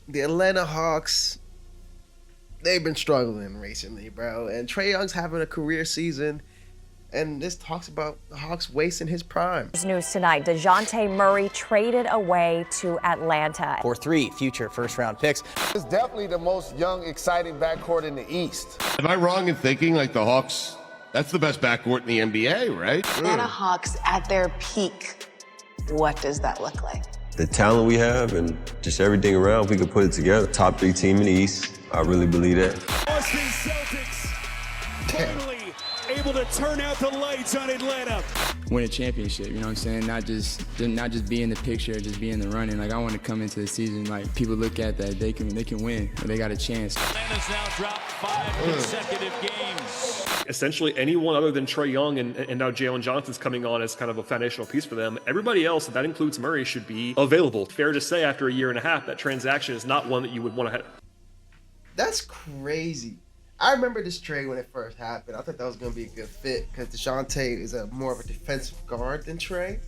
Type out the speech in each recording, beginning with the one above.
the Atlanta Hawks, they've been struggling recently, bro. And Trae Young's having a career season. And this talks about the Hawks wasting his prime. News tonight, Dejounte Murray traded away to Atlanta for 3 future first-round picks. It's definitely the most young, exciting backcourt in the East. Am I wrong in thinking like the Hawks, that's the best backcourt in the NBA, right? Atlanta Hawks at their peak, what does that look like? The talent we have and just everything around, we could put it together. Top 3 team in the East. I really believe that. Boston Celtics finally able to turn out the lights on Atlanta. Win a championship, you know what I'm saying? Not just be in the picture, just be in the running. Like, I want to come into the season, like, people look at that, they can win, or they got a chance. Atlanta's now dropped 5 consecutive games. Essentially anyone other than Trae Young and now Jalen Johnson's coming on as kind of a foundational piece for them. Everybody else, that includes Murray, should be available. Fair to say after a year and a half, that transaction is not one that you would want to have. That's crazy. I remember this trade when it first happened. I thought that was going to be a good fit because Dejounte is more of a defensive guard than Trae.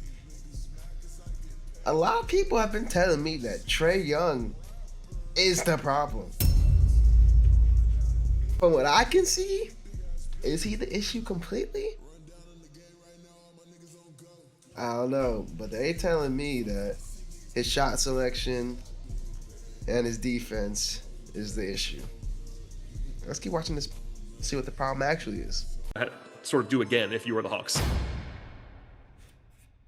A lot of people have been telling me that Trae Young is the problem. From what I can see, is he the issue completely? I don't know, but they telling me that his shot selection and his defense is the issue. Let's keep watching this, see what the problem actually is. Sort of do again if you were the Hawks.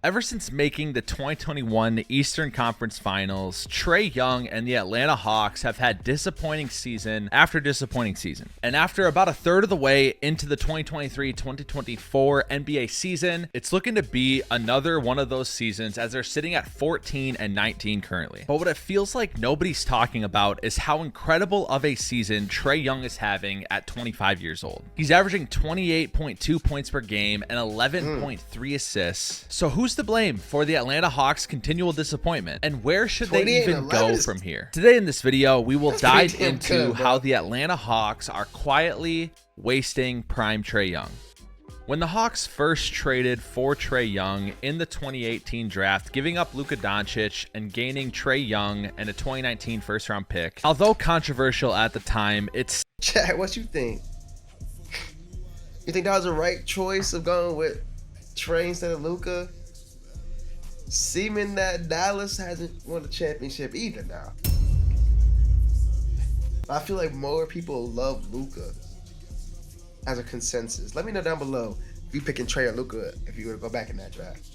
Ever since making the 2021 Eastern Conference Finals, Trae Young and the Atlanta Hawks have had disappointing season after disappointing season. And after about a third of the way into the 2023-2024 NBA season, it's looking to be another one of those seasons as they're sitting at 14-19 currently. But what it feels like nobody's talking about is how incredible of a season Trae Young is having at 25 years old. He's averaging 28.2 points per game and 11.3 assists. So who's to blame for the Atlanta Hawks' continual disappointment, and where should they even go from here? Today in this video, we will dive into how the Atlanta Hawks are quietly wasting prime Trae Young. When the Hawks first traded for Trae Young in the 2018 draft, giving up Luka Doncic and gaining Trae Young and a 2019 first-round pick, although controversial at the time, it's... Chad, what you think? You think that was the right choice of going with Trae instead of Luka? Seeming that Dallas hasn't won a championship either now. I feel like more people love Luka as a consensus. Let me know down below if you picking Trae or Luka if you were to go back in that draft.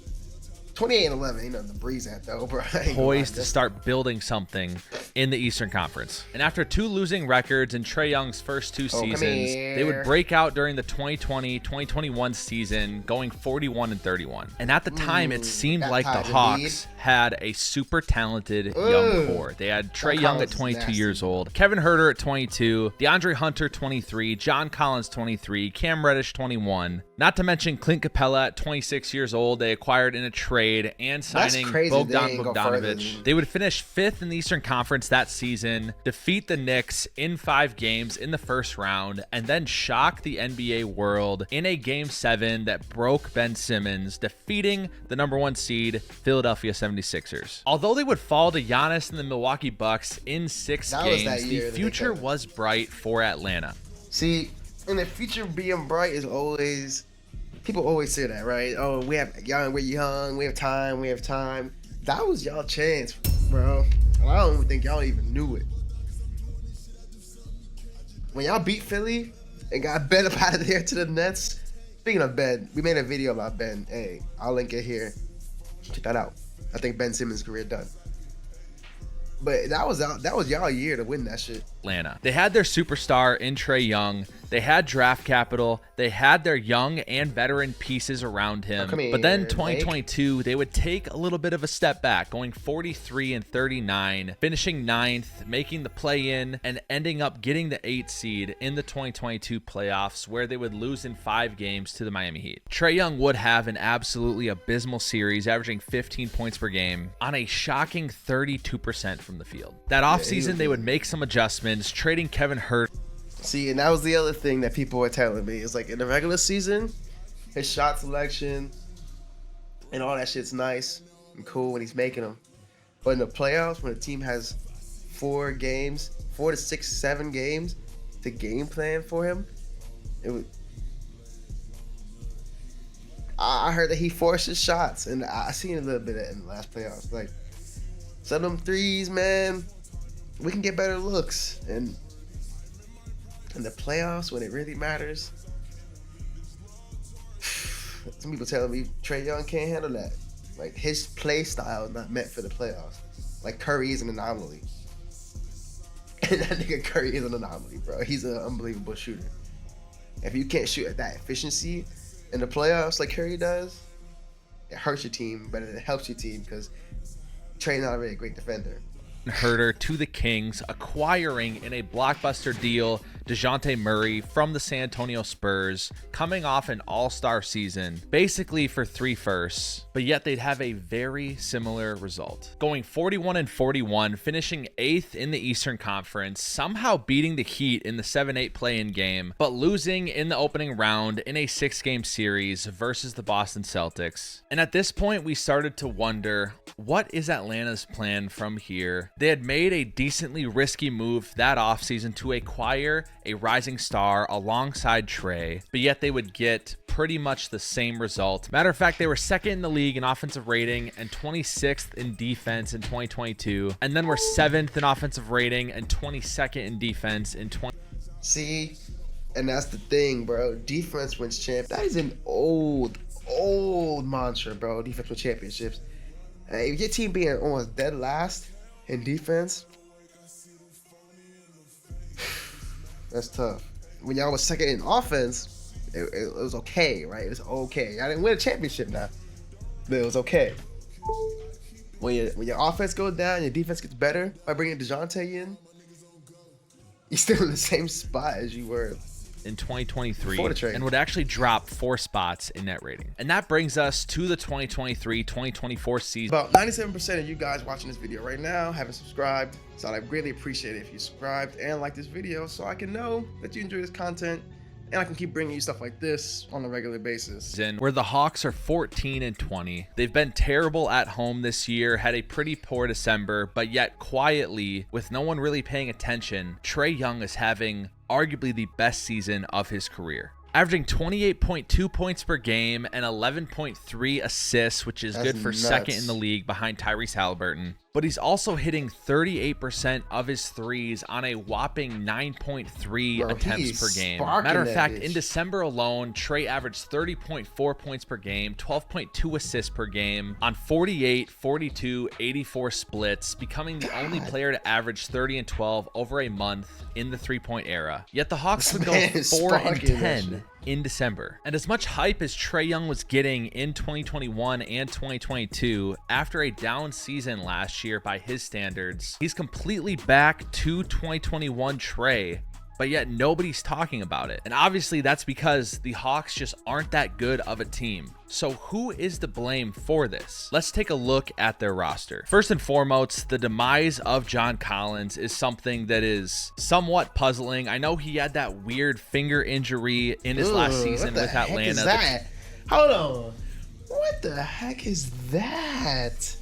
28-11 ain't nothing to breeze at though, bro. Poised to start building something in the Eastern Conference. And after 2 losing records in Trae Young's first 2 seasons, they would break out during the 2020-2021 season, going 41-31. And at the time, it seemed like the Hawks had a super talented young core. They had Trae Young at 22 years old, Kevin Huerter at 22, DeAndre Hunter 23, John Collins 23, Cam Reddish 21. Not to mention Clint Capella at 26 years old. They acquired in a trade and signing Bogdan Bogdanovic. They would finish 5th in the Eastern Conference that season, defeat the Knicks in 5 games in the first round, and then shock the NBA world in a Game 7 that broke Ben Simmons, defeating the #1 seed Philadelphia 76ers. Although they would fall to Giannis and the Milwaukee Bucks in 6 games, the future was bright for Atlanta. See, and the future being bright is always... People always say that, right? Oh, we're young, we have time. That was y'all chance, bro. I don't even think y'all even knew it. When y'all beat Philly and got Ben up out of there to the Nets, speaking of Ben, we made a video about Ben. Hey, I'll link it here. Check that out. I think Ben Simmons' career done. But that was y'all year to win that shit. Atlanta. They had their superstar in Trae Young. They had draft capital. They had their young and veteran pieces around him. But then 2022, they would take a little bit of a step back, going 43-39, finishing 9th, making the play-in, and ending up getting the 8th seed in the 2022 playoffs, where they would lose in 5 games to the Miami Heat. Trae Young would have an absolutely abysmal series, averaging 15 points per game on a shocking 32% from the field. That offseason, they would make some adjustments, trading Kevin Huerter. See, and that was the other thing that people were telling me. It's like in the regular season, his shot selection and all that shit's nice and cool when he's making them. But in the playoffs, when the team has 4 to 6, 7 games to game plan for him. It was. I heard that he forced his shots, and I seen a little bit of it in the last playoffs. Like, some of them threes, man, we can get better looks. And in the playoffs, when it really matters, some people telling me Trae Young can't handle that. Like, his play style is not meant for the playoffs. Like, Curry is an anomaly. And that nigga Curry is an anomaly, bro. He's an unbelievable shooter. If you can't shoot at that efficiency in the playoffs like Curry does, it hurts your team better than it helps your team, because Trae's not really a great defender. Herder to the Kings, acquiring in a blockbuster deal Dejounte Murray from the San Antonio Spurs, coming off an all-star season, basically for 3 firsts, but yet they'd have a very similar result. Going 41-41, finishing 8th in the Eastern Conference, somehow beating the Heat in the 7-8 play-in game, but losing in the opening round in a 6-game series versus the Boston Celtics. And at this point, we started to wonder, what is Atlanta's plan from here? They had made a decently risky move that offseason to acquire a rising star alongside Trae, but yet they would get pretty much the same result. Matter of fact, they were 2nd in the league in offensive rating and 26th in defense in 2022, and then were 7th in offensive rating and 22nd in defense in 20. See, and that's the thing, bro. Defense wins champ. That is an old mantra, bro. Defense wins championships. If your team being almost dead last in defense, that's tough. When y'all was 2nd in offense, it was okay, right? It was okay. I didn't win a championship now, but it was okay. When your offense goes down and your defense gets better by bringing Dejounte in, you're still in the same spot as you were in 2023 and would actually drop 4 spots in net rating. And that brings us to the 2023-2024 season. About 97% of you guys watching this video right now haven't subscribed, so I'd greatly appreciate it if you subscribed and like this video so I can know that you enjoy this content and I can keep bringing you stuff like this on a regular basis. Where the Hawks are 14-20. They've been terrible at home this year, had a pretty poor December, but yet quietly, with no one really paying attention, Trae Young is having arguably the best season of his career. Averaging 28.2 points per game and 11.3 assists, which is good for nuts. 2nd in the league behind Tyrese Halliburton. But he's also hitting 38% of his threes on a whopping 9.3 attempts per game. Matter of fact, in December alone, Trae averaged 30.4 points per game, 12.2 assists per game on 48, 42, 84 splits, becoming the only player to average 30 and 12 over a month in the 3-point era. Yet the Hawks would go 4-10 in December. And as much hype as Trae Young was getting in 2021 and 2022, after a down season last year by his standards, he's completely back to 2021 Trae, but yet nobody's talking about it. And obviously that's because the Hawks just aren't that good of a team. So who is to blame for this? Let's take a look at their roster. First and foremost, the demise of John Collins is something that is somewhat puzzling. I know he had that weird finger injury in his last season with Atlanta. What is that? Hold on. What the heck is that?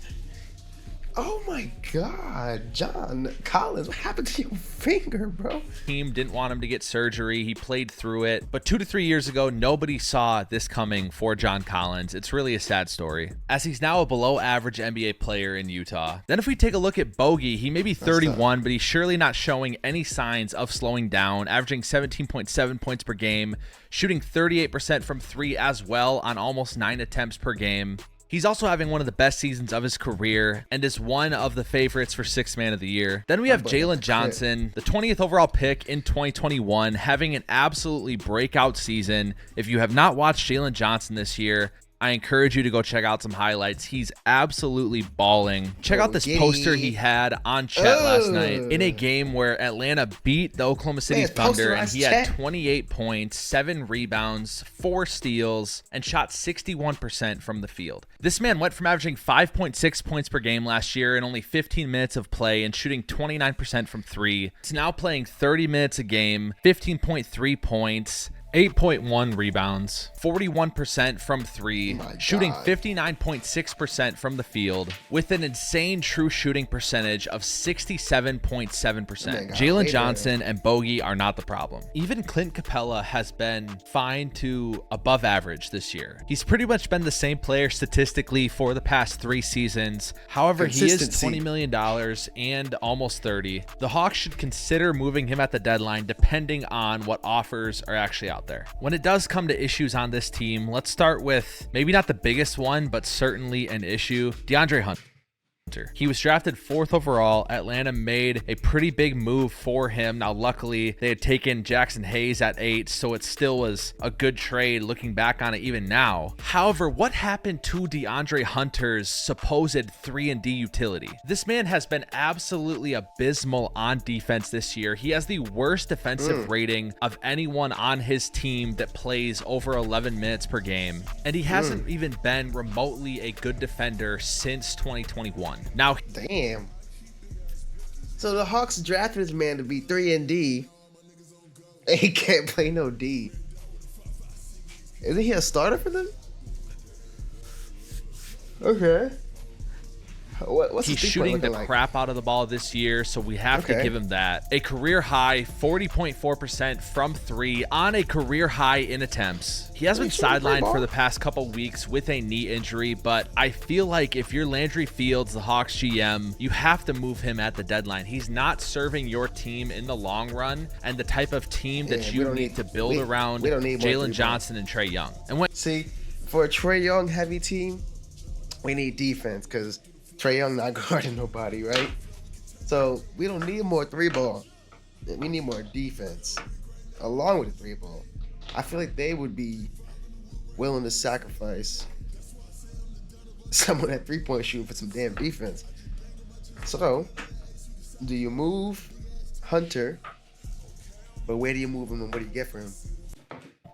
Oh my God, John Collins, what happened to your finger, bro? Team didn't want him to get surgery. He played through it. But 2 to 3 years ago, nobody saw this coming for John Collins. It's really a sad story, as he's now a below average NBA player in Utah. Then if we take a look at Bogey, he may be 31, but he's surely not showing any signs of slowing down, averaging 17.7 points per game, shooting 38% from 3 as well on almost 9 attempts per game. He's also having one of the best seasons of his career and is one of the favorites for 6th man of the year. Then we have Jalen Johnson, the 20th overall pick in 2021, having an absolutely breakout season. If you have not watched Jalen Johnson this year, I encourage you to go check out some highlights. He's absolutely balling. Check out this poster he had on Chet last night in a game where Atlanta beat the Oklahoma City Thunder, and he had 28 points, 7 rebounds, 4 steals, and shot 61% from the field. This man went from averaging 5.6 points per game last year in only 15 minutes of play and shooting 29% from 3. He's now playing 30 minutes a game, 15.3 points, 8.1 rebounds, 41% from three, shooting God. 59.6% from the field, with an insane true shooting percentage of 67.7%. Jalen Johnson and Bogey are not the problem. Even Clint Capella has been fine to above average this year. He's pretty much been the same player statistically for the past 3 seasons. However, he is $20 million and almost 30. The Hawks should consider moving him at the deadline depending on what offers are actually out there. When it does come to issues on this team, let's start with maybe not the biggest one, but certainly an issue: DeAndre Hunter. He was drafted 4th overall. Atlanta made a pretty big move for him. Now, luckily, they had taken Jackson Hayes at 8, so it still was a good trade looking back on it even now. However, what happened to DeAndre Hunter's supposed 3-and-D utility? This man has been absolutely abysmal on defense this year. He has the worst defensive rating of anyone on his team that plays over 11 minutes per game, and he hasn't even been remotely a good defender since 2021. Now, damn. So the Hawks drafted this man to be 3-and-D, and he can't play no D. Isn't he a starter for them? Okay. What's he's shooting the crap out of the ball this year, so we have to give him that. A career high 40.4% from 3 on a career high in attempts. He has been sidelined for the past couple weeks with a knee injury, but I feel like if you're Landry Fields, the Hawks GM, you have to move him at the deadline. He's not serving your team in the long run and the type of team that you need to build around Jalen Johnson and Trae Young. And see, for a Trae Young heavy team, we need defense because Trae Young not guarding nobody, right? So we don't need more 3-ball. We need more defense along with the 3-ball. I feel like they would be willing to sacrifice someone at 3-point shooting for some damn defense. So, do you move Hunter? But where do you move him and what do you get for him?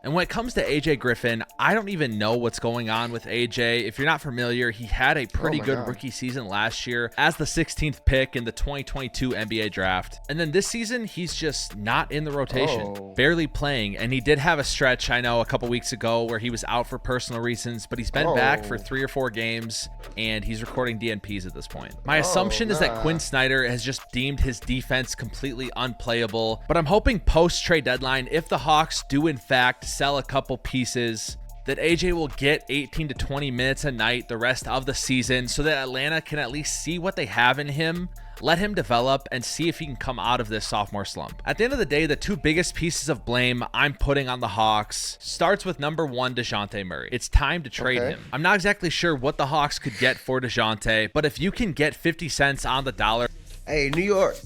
And when it comes to AJ Griffin, I don't even know what's going on with AJ. If you're not familiar, he had a pretty good rookie season last year as the 16th pick in the 2022 NBA draft. And then this season, he's just not in the rotation, barely playing. And he did have a stretch, I know, a couple weeks ago where he was out for personal reasons, but he's been back for 3 or 4 games, and he's recording DNPs at this point. My assumption is that Quinn Snyder has just deemed his defense completely unplayable, but I'm hoping post-trade deadline, if the Hawks do in fact sell a couple pieces, that AJ will get 18 to 20 minutes a night the rest of the season so that Atlanta can at least see what they have in him, let him develop, and see if he can come out of this sophomore slump. At the end of the day, the 2 biggest pieces of blame I'm putting on the Hawks starts with number 1, Dejounte Murray. It's time to trade him. I'm not exactly sure what the Hawks could get for Dejounte, but if you can get 50 cents on the dollar. Hey, New York.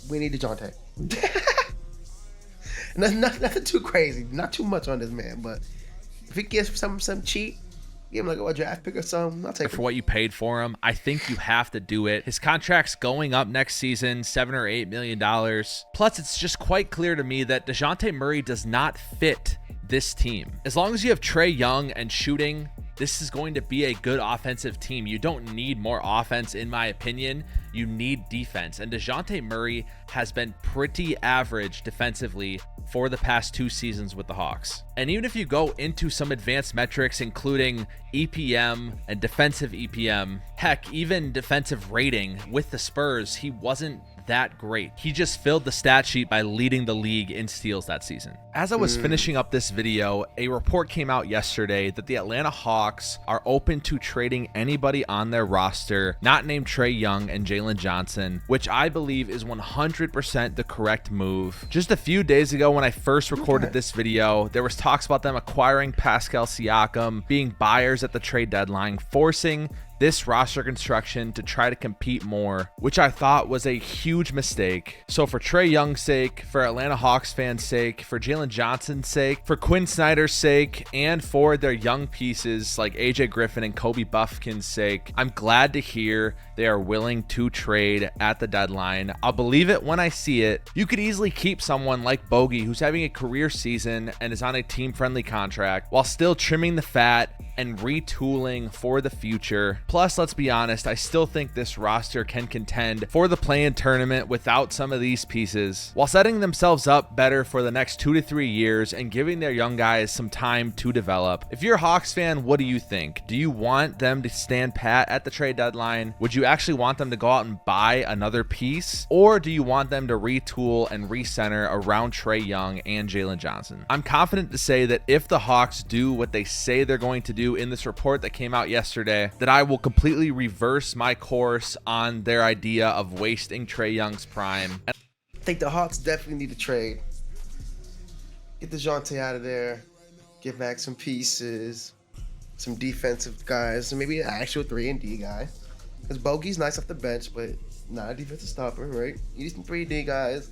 We need Dejounte. Nothing too crazy, not too much on this man, but if he gets some cheap, give him like a draft pick or something, I'll take it. For what you paid for him, I think you have to do it. His contract's going up next season, $7 or $8 million. Plus, it's just quite clear to me that Dejounte Murray does not fit this team. As long as you have Trae Young and shooting, this is going to be a good offensive team. You don't need more offense, in my opinion. You need defense. And Dejounte Murray has been pretty average defensively for the past 2 seasons with the Hawks. And even if you go into some advanced metrics, including EPM and defensive EPM, heck, even defensive rating with the Spurs, he wasn't that great. He just filled the stat sheet by leading the league in steals that season. As I was finishing up this video, a report came out yesterday that the Atlanta Hawks are open to trading anybody on their roster not named Trae Young and Jalen Johnson, which I believe is 100% the correct move. Just a few days ago when I first recorded this video, there was talks about them acquiring Pascal Siakam, being buyers at the trade deadline, forcing this roster construction to try to compete more, which I thought was a huge mistake. So for Trae Young's sake, for Atlanta Hawks fans' sake, for Jalen Johnson's sake, for Quinn Snyder's sake, and for their young pieces like AJ Griffin and Kobe Buffkin's sake, I'm glad to hear they are willing to trade at the deadline. I'll believe it when I see it. You could easily keep someone like Bogey, who's having a career season and is on a team-friendly contract, while still trimming the fat and retooling for the future. Plus, let's be honest, I still think this roster can contend for the play-in tournament without some of these pieces, while setting themselves up better for the next 2 to 3 years and giving their young guys some time to develop. If you're a Hawks fan, what do you think? Do you want them to stand pat at the trade deadline? Would you actually want them to go out and buy another piece? Or do you want them to retool and recenter around Trae Young and Jalen Johnson? I'm confident to say that if the Hawks do what they say they're going to do in this report that came out yesterday, that I will completely reverse my course on their idea of wasting Trae Young's prime. I think the Hawks definitely need to trade. Get Dejounte out of there. Get back some pieces. Some defensive guys. And maybe an actual 3-and-D guy. Because Bogey's nice off the bench, but not a defensive stopper, right? You need some 3-D guys.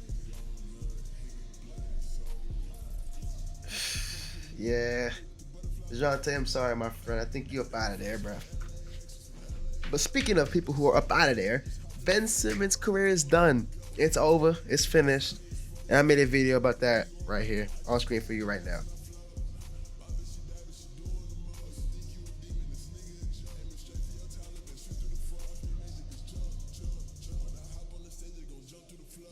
Yeah. Dejounte, I'm sorry, my friend. I think you're up out of there, bro. But speaking of people who are up out of there, Ben Simmons' career is done. It's over. It's finished. And I made a video about that right here on screen for you right now.